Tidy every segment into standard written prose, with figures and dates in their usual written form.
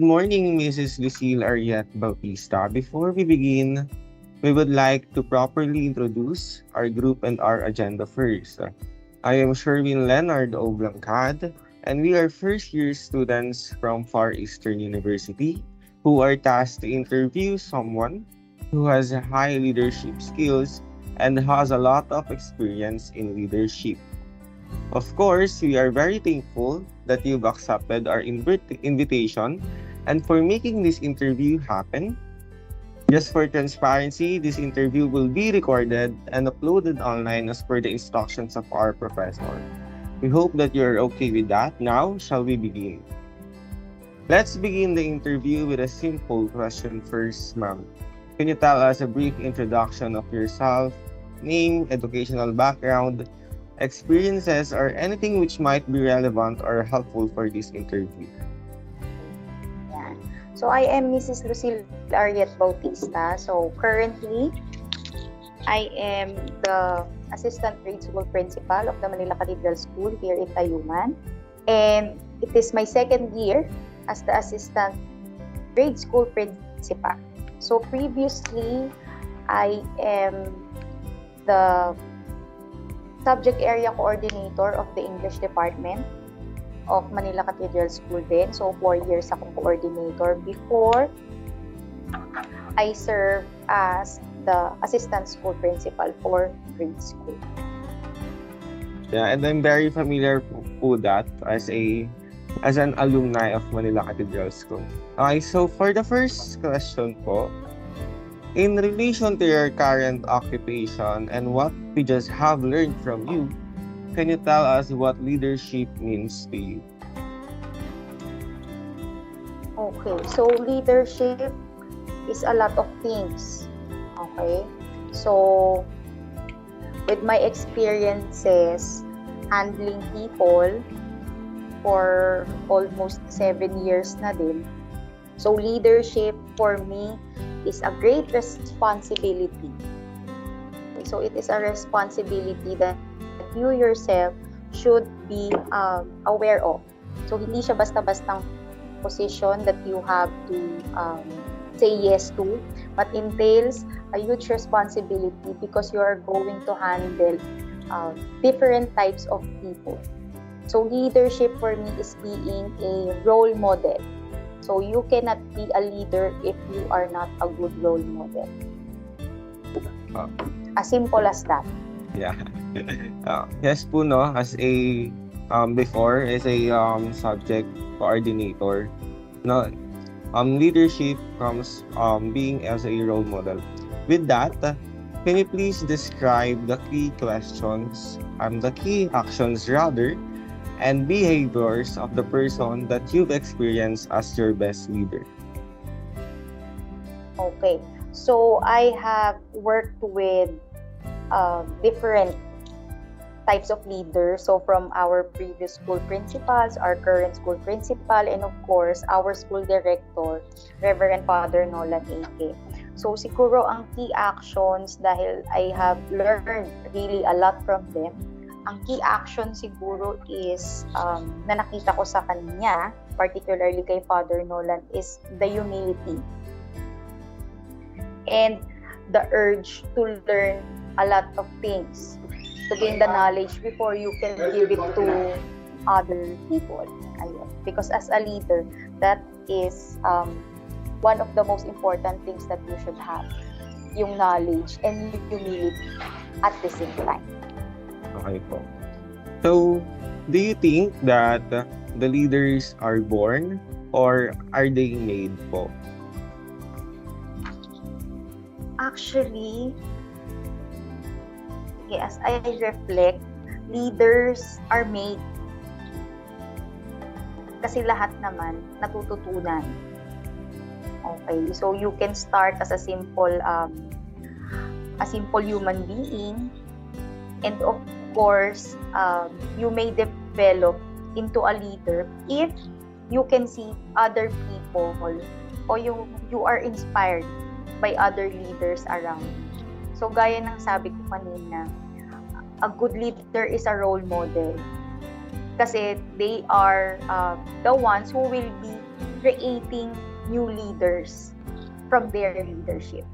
Good morning, Mrs. Lucile Ariette Bautista. Before we begin, we would like to properly introduce our group and our agenda first. I am Sherwin Leonard of Blancad, and we are first-year students from Far Eastern University who are tasked to interview someone who has high leadership skills and has a lot of experience in leadership. Of course, we are very thankful that you've accepted our invitation and for making this interview happen. Just for transparency, this interview will be recorded and uploaded online as per the instructions of our professor. We hope that you're okay with that. Now, shall we begin? Let's begin the interview with a simple question first, ma'am. Can you tell us a brief introduction of yourself, name, educational background, experiences, or anything which might be relevant or helpful for this interview? Yeah. So I am Mrs. Lucile Ariette Bautista. So currently, I am the Assistant Grade School Principal of the Manila Cathedral School here in Tayuman. And it is my second year as the Assistant Grade School Principal. So previously, I am the Subject Area Coordinator of the English Department of Manila Cathedral School din. So 4 years akong coordinator before I served as the Assistant School Principal for grade school. Yeah, and I'm very familiar po that as an alumni of Manila Cathedral School. Okay, so for the first question po, in relation to your current occupation and what we just have learned from you, can you tell us what leadership means to you? Okay, so leadership is a lot of things. Okay, so with my experiences handling people for almost 7 years na din, so leadership for me is a great responsibility. Okay, so it is a responsibility that you yourself should be aware of. So hindi siya basta-bastang position that you have to say yes to, but entails a huge responsibility because you are going to handle different types of people. So leadership for me is being a role model. So you cannot be a leader if you are not a good role model. As simple as that. Yeah. Yes po, no, as a before as a subject coordinator, no, leadership comes being as a role model. With that, can you please describe the key questions, the key actions rather, and behaviors of the person that you've experienced as your best leader? Okay, so I have worked with different types of leaders. So from our previous school principals, our current school principal, and of course, our school director, Reverend Father Nolan A.K. So siguro ang key actions, dahil I have learned really a lot from them, ang key action siguro is na nakita ko sa kanya, particularly kay Father Nolan, is the humility and the urge to learn a lot of things, to gain the knowledge before you can give it to other people. Ayun. Because as a leader, that is one of the most important things that you should have, yung knowledge and humility at the same time. Okay po. So, do you think that the leaders are born or are they made po? Actually, as I reflect, leaders are made. Kasi lahat naman natututunan. Okay, so you can start as a simple human being, and of course, you may develop into a leader if you can see other people or you are inspired by other leaders around. So gaya ng sabi ko kanina, a good leader is a role model kasi they are the ones who will be creating new leaders from their leadership.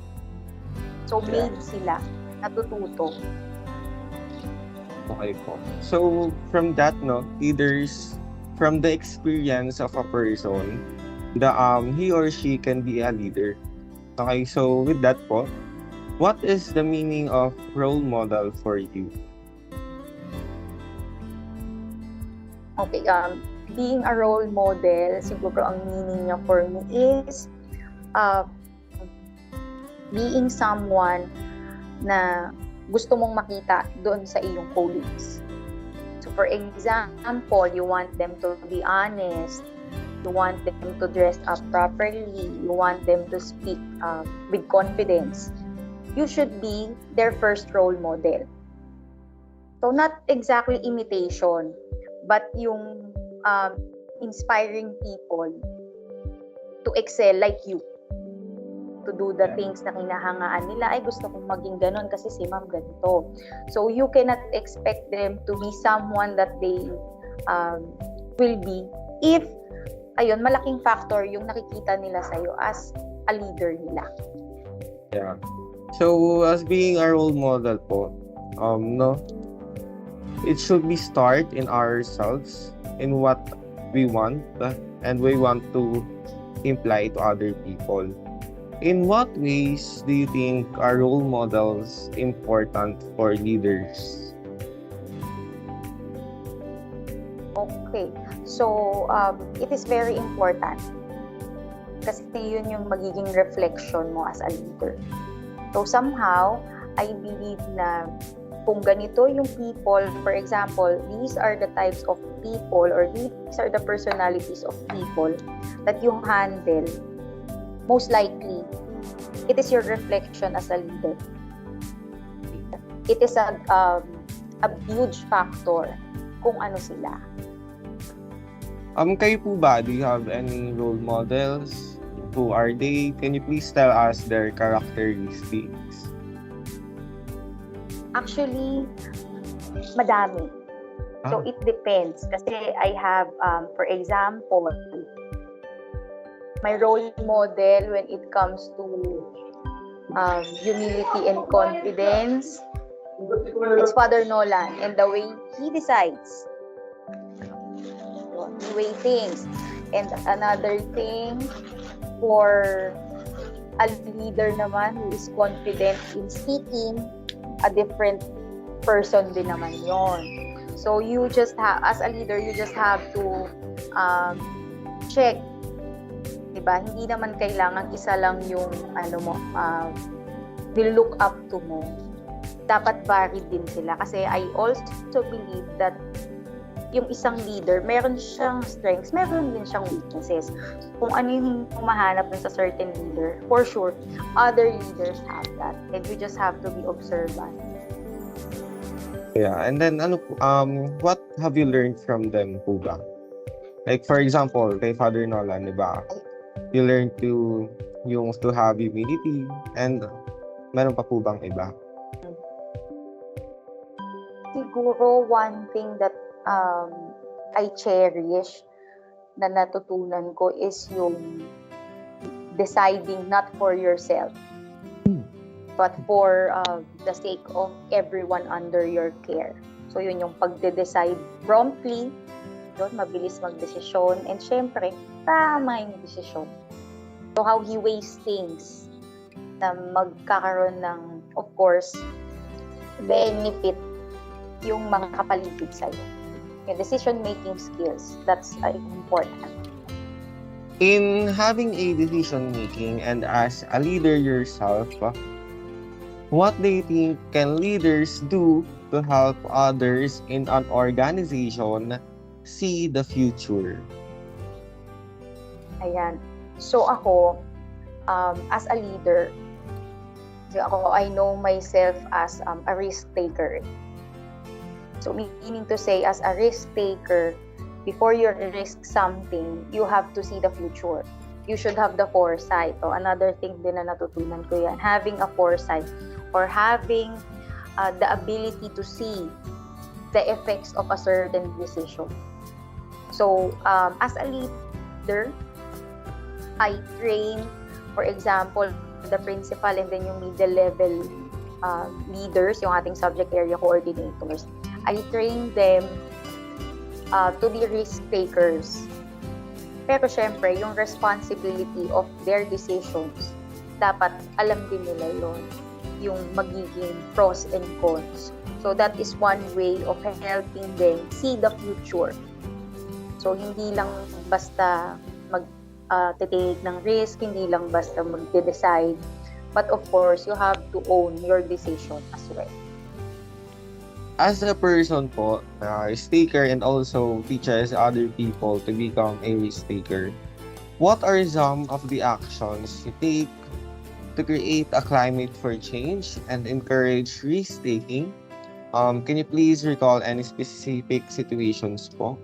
So, Yeah. made sila natututo. Okay po. So, from that, no, leaders, from the experience of a person, he or she can be a leader. Okay, so with that po, what is the meaning of role model for you? Okay, being a role model, siguro ang meaning niya for me is being someone na gusto mong makita doon sa iyong colleagues. So for example, you want them to be honest, you want them to dress up properly, you want them to speak with confidence. You should be their first role model. So not exactly imitation, but yung inspiring people to excel like you, to do the things na kinahangaan nila. Ay, gusto kong maging ganon kasi si ma'am ganito. So you cannot expect them to be someone that they will be if, ayun, malaking factor yung nakikita nila sa'yo as a leader nila. Yeah. So, as being a role model po, no, it should be start in ourselves, in what we want, and we want to imply to other people. In what ways do you think are role models important for leaders? Okay. So, it is very important kasi yun yung magiging reflection mo as a leader. So, somehow, I believe na kung ganito yung people, for example, these are the types of people or these are the personalities of people that you handle, most likely, it is your reflection as a leader. It is a huge factor kung ano sila. Kayo po ba, do you have any role models? Who are they? Can you please tell us their characteristics? Actually, madami. So, it depends. Kasi I have, for example, my role model when it comes to humility and confidence is Father Nolan and the way he decides. The way things. And another thing, for a leader naman who is confident in speaking, a different person din naman yon. So you just have, as a leader, you just have to check, diba? Hindi naman kailangan isa lang yung will look up to mo. Dapat varied din sila kasi I also believe that yung isang leader, meron siyang strengths, meron din siyang weaknesses. Kung ano yung humahanap dun sa certain leader, for sure, other leaders have that. And we just have to be observant. Yeah, and then what have you learned from them po ba? Like for example, kay Father Nolan, di ba? You learn to have humility, and meron pa po bang iba? Siguro one thing that I cherish na natutunan ko is yung deciding not for yourself but for the sake of everyone under your care. So yun yung pagde-decide promptly, yun, mabilis magdesisyon, and syempre, tama yung desisyon. So how he weighs things na magkakaroon ng, of course, benefit yung mga kapaligid sa'yo. Yung decision-making skills, that's important. In having a decision-making and as a leader yourself, what do you think can leaders do to help others in an organization see the future? Ayan. So ako, as a leader, I know myself as a risk taker. So meaning to say, as a risk taker, before you risk something, you have to see the future. You should have the foresight. O another thing din na natutunan ko yan, having a foresight or having the ability to see the effects of a certain decision. So as a leader, I train, for example, the principal and then yung middle level leaders, yung ating subject area coordinators. I train them to be risk takers. Pero syempre, yung responsibility of their decisions, dapat alam din nila yun, yung magiging pros and cons. So that is one way of helping them see the future. So hindi lang basta mag-take ng risk, hindi lang basta mag-decide, but of course, you have to own your decision as well. As a person po, risk taker and also teaches other people to become a risk taker, what are some of the actions you take to create a climate for change and encourage risk taking? Can you please recall any specific situations po?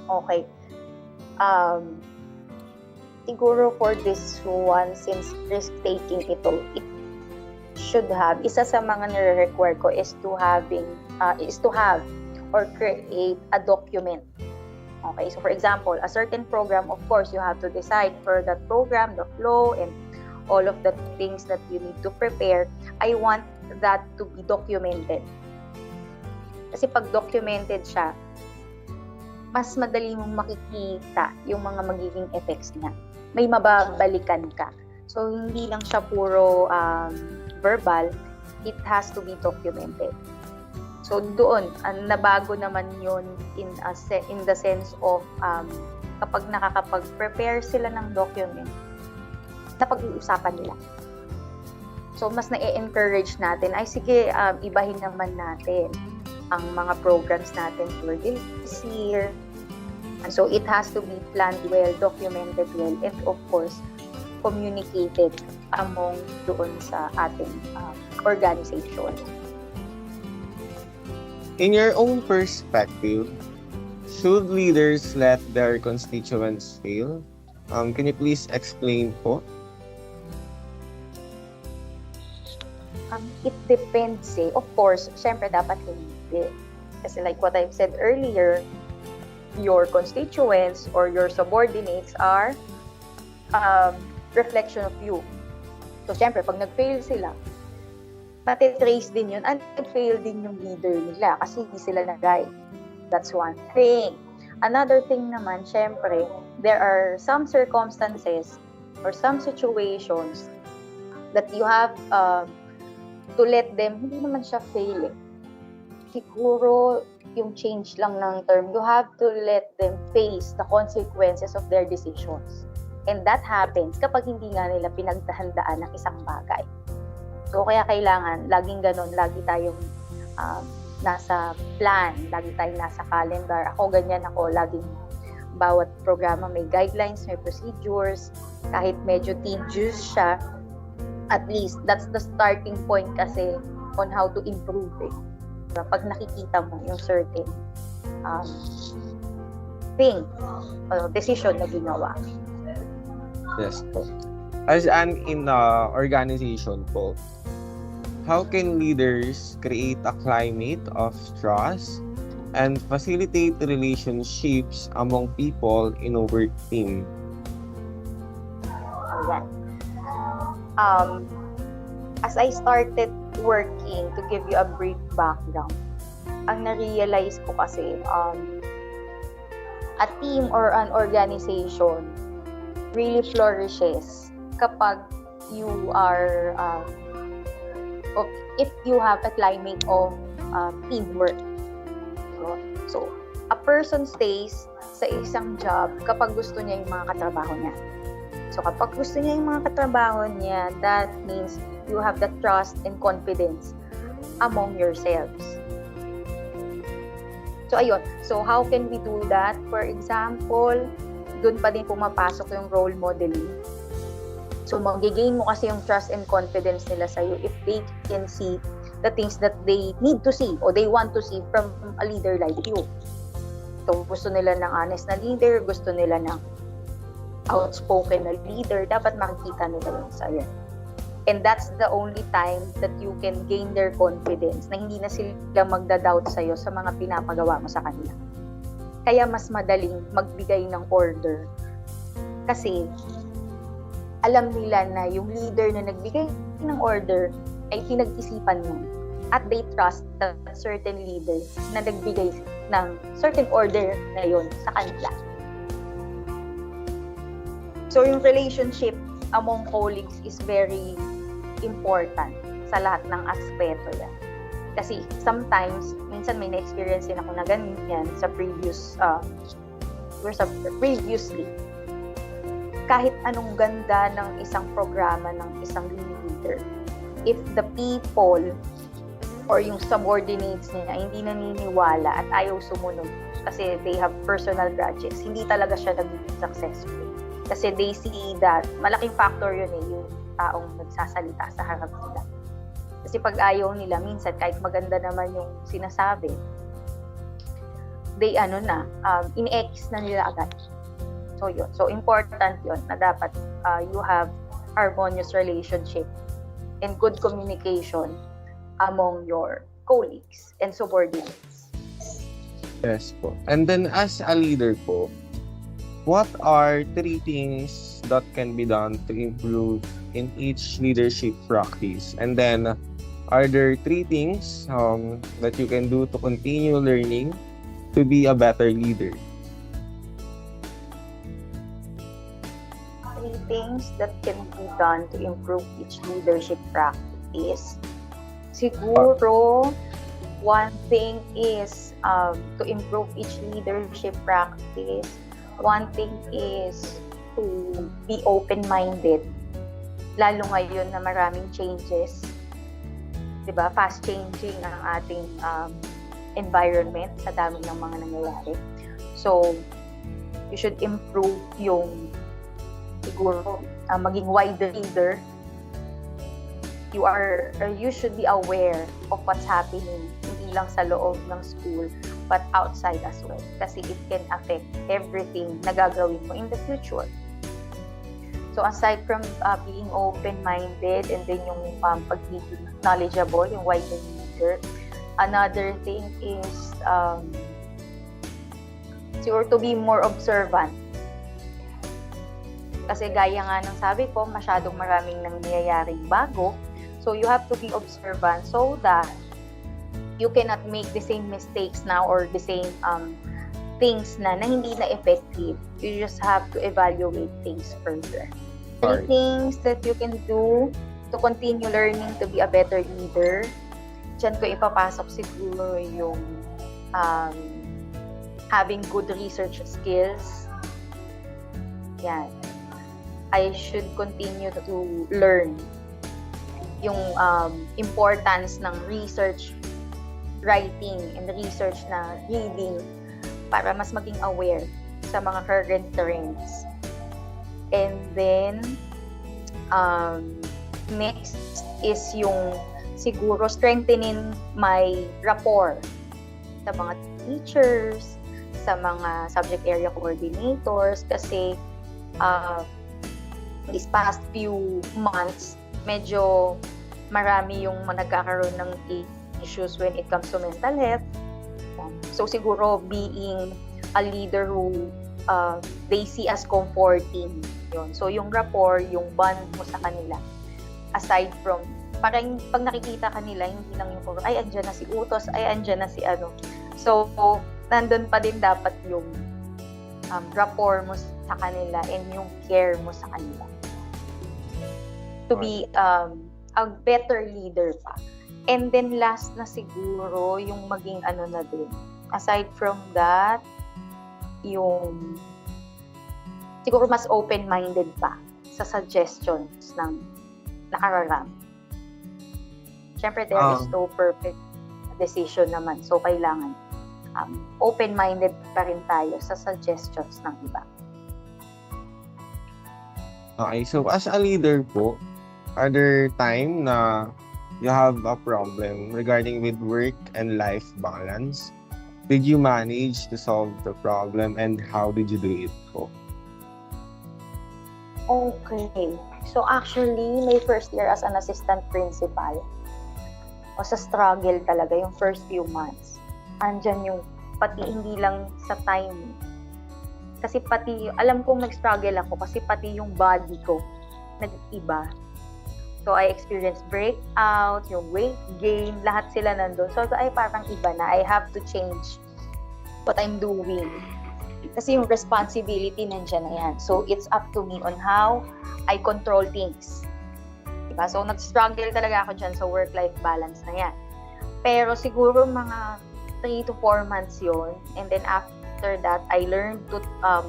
Okay. Siguro for this one, since risk taking ito, it should have, isa sa mga nire-require ko is to have or create a document. Okay, so for example, a certain program, of course, you have to decide for that program, the flow, and all of the things that you need to prepare. I want that to be documented. Kasi pag documented siya, mas madali mong makikita yung mga magiging effects niya. May mababalikan ka. So, hindi lang siya puro verbal, it has to be documented. So, doon, nabago naman yun in the sense of kapag nakakapag-prepare sila ng document, napag-uusapan nila. So, mas na-encourage natin, ay sige, ibahin naman natin ang mga programs natin for this year. And so, it has to be planned well, documented well, and of course, communicated among doon sa ating organization. In your own perspective, should leaders let their constituents fail? Can you please explain po? It depends eh. Of course, syempre dapat hindi. Kasi like what I've said earlier, your constituents or your subordinates are reflection of you. So, syempre, pag nag-fail sila, matitrace din yun, and nag-fail din yung leader nila kasi hindi sila nag-guide. That's one thing. Another thing naman, syempre, there are some circumstances or some situations that you have to let them, hindi naman siya fail eh. Siguro, yung change lang ng term, you have to let them face the consequences of their decisions. And that happens kapag hindi nga nila pinagdahandaan ng isang bagay. So, kaya kailangan, laging ganun, lagi tayong nasa plan, lagi tayong nasa calendar. Ako, ganyan ako, laging bawat programa may guidelines, may procedures, kahit medyo tedious siya, at least, that's the starting point kasi on how to improve it. Pag nakikita mo yung certain thing, decision na ginawa. Yes po. As an organization po, how can leaders create a climate of trust and facilitate relationships among people in a work team? Ayan. As I started working, to give you a brief background, ang na-realize ko kasi, a team or an organization really flourishes kapag you are, if you have a climate of teamwork. So, a person stays sa isang job kapag gusto niya yung mga katrabaho niya. So, kapag gusto niya yung mga katrabaho niya, that means you have the trust and confidence among yourselves. So, ayun. So, how can we do that? For example, dun pa din pumapasok yung role modeling. So, magigain mo kasi yung trust and confidence nila sa'yo if they can see the things that they need to see or they want to see from a leader like you. So, gusto nila ng honest na leader, gusto nila ng outspoken na leader, dapat makikita nila yun sa'yo. And that's the only time that you can gain their confidence na hindi na sila magda-doubt sa'yo sa mga pinapagawa mo sa kanila. Kaya mas madaling magbigay ng order Kasi alam nila na yung leader na nagbigay ng order ay pinag-isipan mo. At they trust that certain leader na nagbigay ng certain order na yon sa kanila. So yung relationship among colleagues is very important sa lahat ng aspeto yan. Kasi sometimes, minsan may na-experience din ako na ganyan sa previously. Kahit anong ganda ng isang programa ng isang leader, if the people or yung subordinates niya hindi naniniwala at ayaw sumunod kasi they have personal grudges, hindi talaga siya nagiging successful. Kasi they see that, malaking factor yun yung taong nagsasalita sa harap nila. Kasi pag ayaw nila, minsan kahit maganda naman yung sinasabi, they in-X na nila agad. So yun. So important yun na dapat you have harmonious relationship and good communication among your colleagues and subordinates. Yes po. And then as a leader po, what are 3 things that can be done to improve in each leadership practice? And then, are there 3 things that you can do to continue learning to be a better leader? 3 things that can be done to improve each leadership practice. Siguro, one thing is to improve each leadership practice. One thing is to be open-minded. Lalo ngayon na maraming changes. Diba? Fast changing ang ating environment sa dami ng mga nangyayari. So, you should improve yung siguro maging wide reader. You should be aware of what's happening hindi lang sa loob ng school but outside as well kasi it can affect everything na gagawin mo in the future. So aside from being open-minded and then yung pagiging knowledgeable, yung wide reader, another thing is siguro to be more observant. Kasi gaya nga ng sabi ko, masyadong maraming nangyayaring bago. So you have to be observant so that you cannot make the same mistakes now or the same things na hindi na effective. You just have to evaluate things further. 3 things that you can do to continue learning to be a better leader. Diyan ko ipapasok siguro yung having good research skills. Yan. I should continue to learn yung importance ng research writing and research na reading para mas maging aware sa mga current trends. And then, next is yung siguro strengthening my rapport sa mga teachers, sa mga subject area coordinators kasi these past few months, medyo marami yung nagkakaroon ng issues when it comes to mental health. So siguro being a leader who they see as comforting. Yun. So yung rapport, yung bond mo sa kanila. Aside from, parang pag nakikita kanila, hindi lang yung ay andyan na si Utos, ay andyan na si ano. So nandun pa din dapat yung rapport mo sa kanila and yung care mo sa kanila. To be a better leader pa. And then last na siguro yung maging na din. Aside from that, yung siguro mas open-minded pa sa suggestions ng nakararami. Siyempre, there is no perfect decision naman. So, kailangan open-minded pa rin tayo sa suggestions ng iba. Okay, so as a leader po, are there time na you have a problem regarding with work and life balance? Did you manage to solve the problem and how did you do it po? Okay. So actually, my first year as an assistant principal, o sa struggle talaga yung first few months. Andyan yung pati hindi lang sa time. Kasi pati, alam kong nag-struggle ako kasi pati yung body ko nag-iba. So, I experienced breakout, yung weight gain, lahat sila nandun. So, ay parang iba na. I have to change what I'm doing. Kasi yung responsibility nandiyan na yan. So, it's up to me on how I control things. Diba? So, nag-struggle talaga ako dyan sa work-life balance na yan. Pero siguro mga 3 to 4 months yon. And then after that, I learned to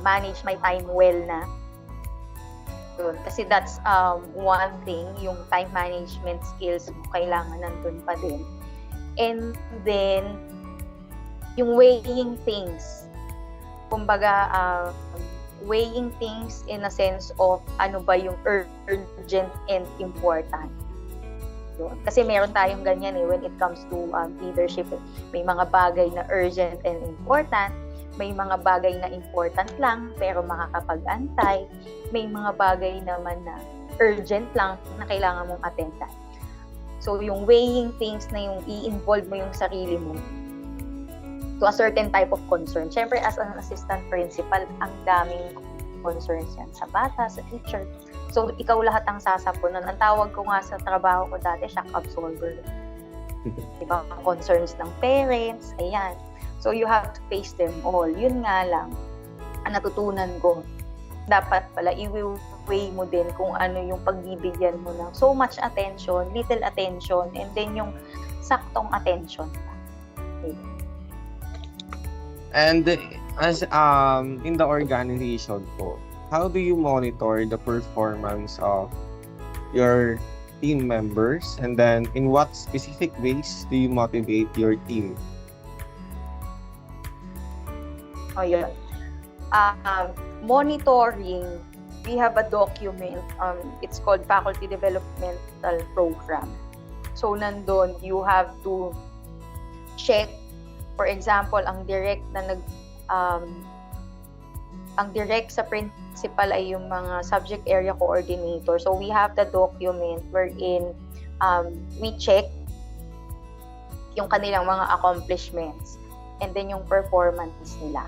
manage my time well na. Kasi that's one thing, yung time management skills kailangan nandun pa din. And then, yung weighing things. Kumbaga, weighing things in a sense of ano ba yung urgent and important. Kasi meron tayong ganyan when it comes to leadership. May mga bagay na urgent and important. May mga bagay na important lang pero makakapag-antay. May mga bagay naman na urgent lang na kailangan mong attendan. So, yung weighing things na yung i-involve mo yung sarili mo to a certain type of concern. Siyempre, as an assistant principal, ang daming concerns yan sa bata, sa teacher. So, ikaw lahat ang sasapunan. Ang tawag ko nga sa trabaho ko dati, shock absorber. Diba? Concerns ng parents, ayan. So, you have to face them all. Yun nga lang, ang natutunan ko, dapat pala i-weigh mo din kung ano yung pagbibigyan mo ng so much attention, little attention, and then yung saktong attention. Okay. And as in the organization po, how do you monitor the performance of your team members? And then in what specific ways do you motivate your team? Oh, yun. Monitoring, we have a document, it's called Faculty Developmental Program. So, nandun, you have to check, for example, ang direct sa principal ay yung mga subject area coordinator. So, we have the document wherein we check yung kanilang mga accomplishments and then yung performance nila.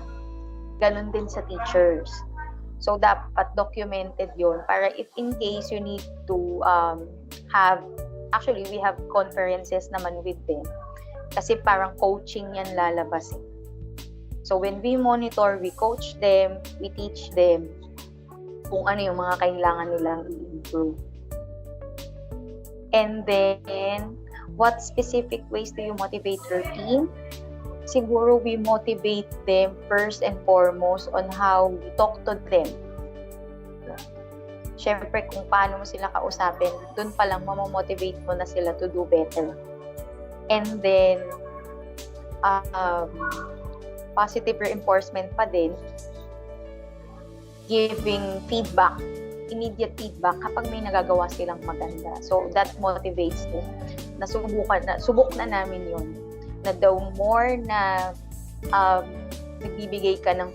Ganon din sa teachers. So, dapat documented yun para if in case you need to actually, we have conferences naman with them. Kasi parang coaching yan lalabas. So, when we monitor, we coach them, we teach them kung ano yung mga kailangan nilang i-improve. And then, what specific ways do you motivate your team? Siguro we motivate them first and foremost on how we talk to them. Siyempre, kung paano mo sila kausapin, dun pa lang mamomotivate mo na sila to do better. And then, positive reinforcement pa din, giving feedback, immediate feedback kapag may nagagawa silang maganda. So, that motivates them. Subok na namin yun. Na the more na nagbibigay ka ng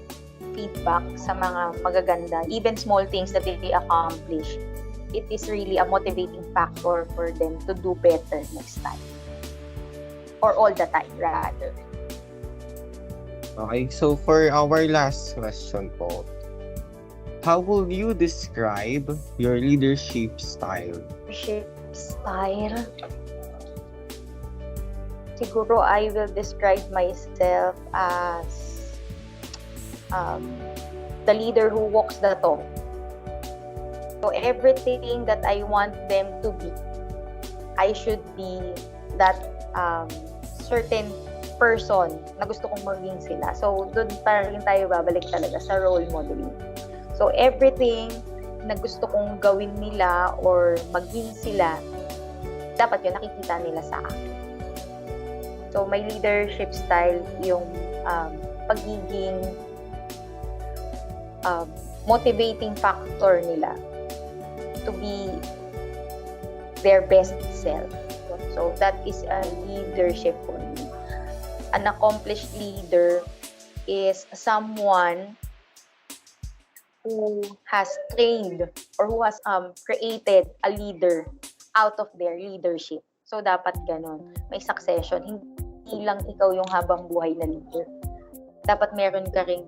feedback sa mga magaganda, even small things that they accomplish, it is really a motivating factor for them to do better next time. Or all the time, rather. Okay, so for our last question po, how will you describe your leadership style? Leadership style? Siguro I will describe myself as the leader who walks the talk. So everything that I want them to be, I should be that certain person na gusto kong maging sila. So doon pa rin tayo babalik talaga sa role modeling. So everything na gusto kong gawin nila or maging sila, dapat yun nakikita nila sa akin. So, my leadership style, yung pagiging motivating factor nila to be their best self. So, that is a leadership for me. An accomplished leader is someone who has trained or who has created a leader out of their leadership. So, dapat ganon. May succession. Hindi lang ikaw yung habang buhay na leader. Dapat meron ka ring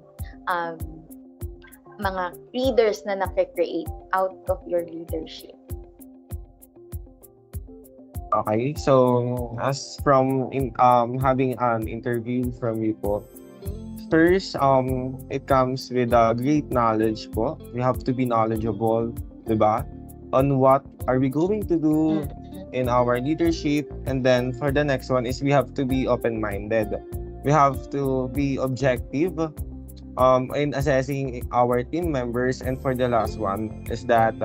mga leaders na nakikreate out of your leadership. Okay, so as from having an interview from you po, first, it comes with great knowledge po. We have to be knowledgeable, diba? On what are we going to do in our leadership. And then for the next one is we have to be open-minded. We have to be objective in assessing our team members. And for the last one is that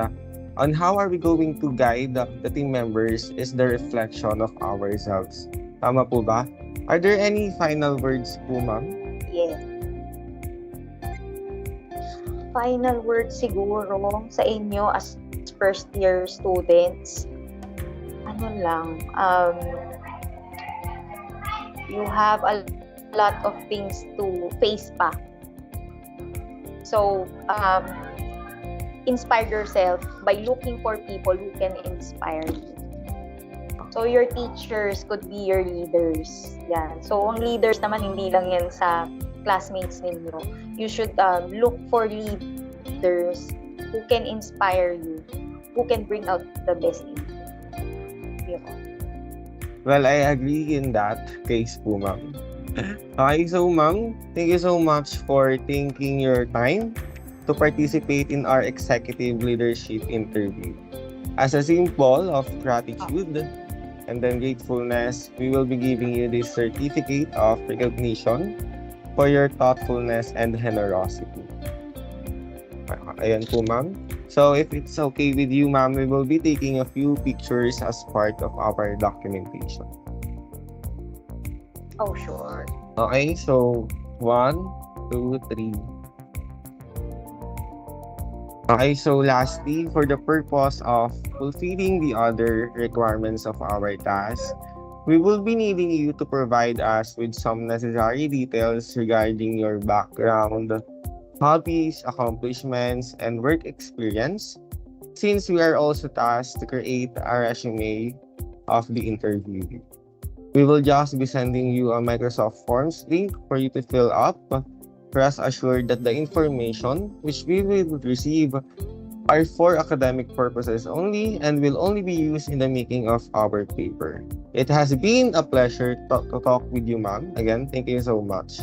on how are we going to guide the team members is the reflection of ourselves. Tama po ba? Are there any final words po, ma'am? Yes. Final word siguro sa inyo as first year students. Ano lang, you have a lot of things to face pa. So, inspire yourself by looking for people who can inspire you. So, your teachers could be your leaders. Yan. So, ang leaders naman, hindi lang yan sa classmates ninyo. You should look for leaders who can inspire you, who can bring out the best in you. Well, I agree in that case po, ma'am. Okay, so ma'am, thank you so much for taking your time to participate in our executive leadership interview. As a symbol of gratitude and then gratefulness, we will be giving you this certificate of recognition for your thoughtfulness and generosity. Ayan po, ma'am. So if it's okay with you, ma'am, we will be taking a few pictures as part of our documentation. Oh, sure. Okay, so 1, 2, 3. Okay, so lastly, for the purpose of fulfilling the other requirements of our task, we will be needing you to provide us with some necessary details regarding your background, hobbies, accomplishments, and work experience, since we are also tasked to create a resume of the interview. We will just be sending you a Microsoft Forms link for you to fill up. Rest assured that the information which we will receive are for academic purposes only and will only be used in the making of our paper. It has been a pleasure to talk with you, ma'am. Again, thank you so much.